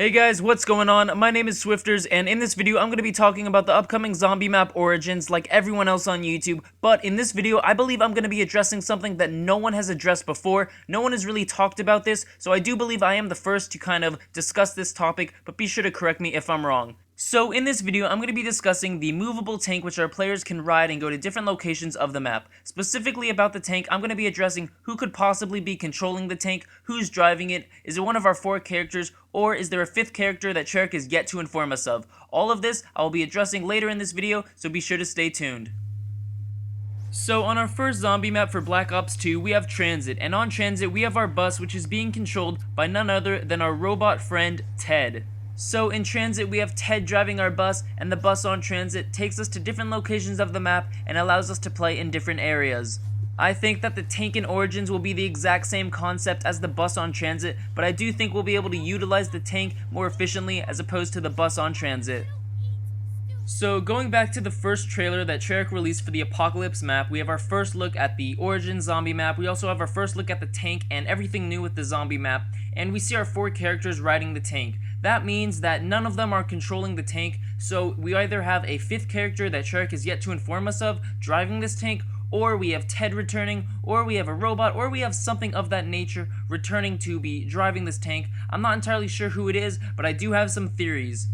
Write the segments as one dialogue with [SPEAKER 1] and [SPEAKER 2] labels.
[SPEAKER 1] Hey guys, what's going on? My name is Swifters, and in this video I'm going to be talking about the upcoming zombie map Origins like everyone else on YouTube, but in this video I believe I'm going to be addressing something that no one has addressed before. No one has really talked about this, so I do believe I am the first to kind of discuss this topic, but be sure to correct me if I'm wrong. So in this video, I'm going to be discussing the movable tank which our players can ride and go to different locations of the map. Specifically about the tank, I'm going to be addressing who could possibly be controlling the tank, who's driving it, is it one of our 4 characters, or is there a 5th character that Cherrick is yet to inform us of. All of this I will be addressing later in this video, so be sure to stay tuned. So on our first zombie map for Black Ops 2, we have Transit, and on Transit we have our bus which is being controlled by none other than our robot friend, TEDD. So in Transit we have TEDD driving our bus, and the bus on Transit takes us to different locations of the map and allows us to play in different areas. I think that the tank in Origins will be the exact same concept as the bus on Transit, but I do think we'll be able to utilize the tank more efficiently as opposed to the bus on Transit. So going back to the first trailer that Cherrick released for the Apocalypse map, we have our first look at the Origins zombie map. We also have our first look at the tank and everything new with the zombie map, and we see our 4 characters riding the tank. That means that none of them are controlling the tank, so we either have a 5th character that Cherrick is yet to inform us of driving this tank, or we have TEDD returning, or we have a robot, or we have something of that nature returning to be driving this tank. I'm not entirely sure who it is, but I do have some theories.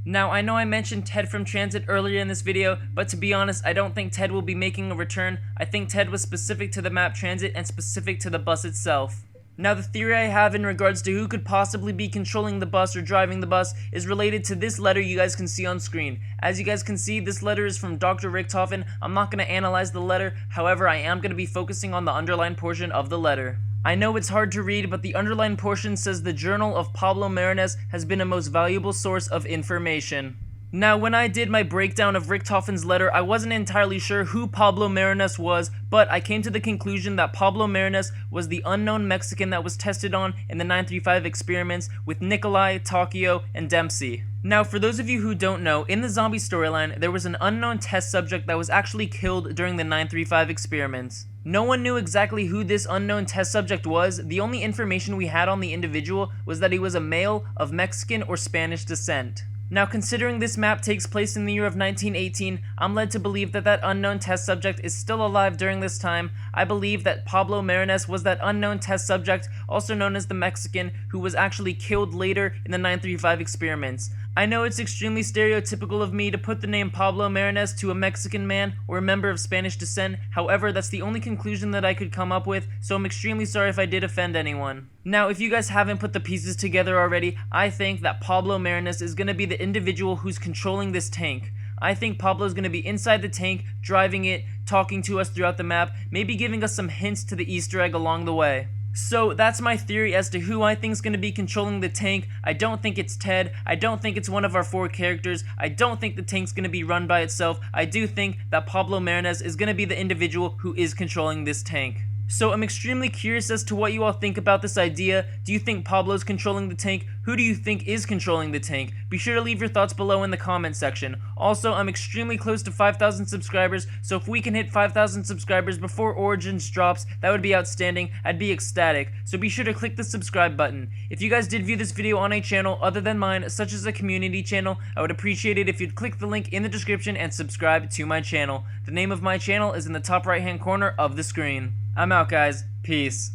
[SPEAKER 1] Now, I know I mentioned TEDD from Transit earlier in this video, but to be honest, I don't think TEDD will be making a return. I think TEDD was specific to the map Transit and specific to the bus itself. Now, the theory I have in regards to who could possibly be controlling the bus or driving the bus is related to this letter you guys can see on screen. As you guys can see, this letter is from Dr. Richtofen. I'm not going to analyze the letter, however, I am going to be focusing on the underlined portion of the letter. I know it's hard to read, but the underlined portion says the journal of Pablo Marinez has been a most valuable source of information. Now, when I did my breakdown of Richtofen's letter, I wasn't entirely sure who Pablo Marinez was, but I came to the conclusion that Pablo Marinez was the unknown Mexican that was tested on in the 935 experiments with Nikolai, Takio, and Dempsey. Now, for those of you who don't know, in the zombie storyline, there was an unknown test subject that was actually killed during the 935 experiments. No one knew exactly who this unknown test subject was. The only information we had on the individual was that he was a male of Mexican or Spanish descent. Now, considering this map takes place in the year of 1918, I'm led to believe that that unknown test subject is still alive during this time. I believe that Pablo Marinez was that unknown test subject, also known as the Mexican, who was actually killed later in the 935 experiments. I know it's extremely stereotypical of me to put the name Pablo Marinez to a Mexican man or a member of Spanish descent, however, that's the only conclusion that I could come up with, so I'm extremely sorry if I did offend anyone. Now, if you guys haven't put the pieces together already, I think that Pablo Marinez is going to be the individual who's controlling this tank. I think Pablo's going to be inside the tank, driving it, talking to us throughout the map, maybe giving us some hints to the Easter egg along the way. So that's my theory as to who I think is going to be controlling the tank. I don't think it's TEDD. I don't think it's one of our 4 characters. I don't think the tank's going to be run by itself. I do think that Pablo Marinez is going to be the individual who is controlling this tank. So I'm extremely curious as to what you all think about this idea. Do you think Pablo's controlling the tank? Who do you think is controlling the tank? Be sure to leave your thoughts below in the comment section. Also, I'm extremely close to 5,000 subscribers, so if we can hit 5,000 subscribers before Origins drops, that would be outstanding. I'd be ecstatic. So be sure to click the subscribe button. If you guys did view this video on a channel other than mine, such as a community channel, I would appreciate it if you'd click the link in the description and subscribe to my channel. The name of my channel is in the top right hand corner of the screen. I'm out, guys. Peace.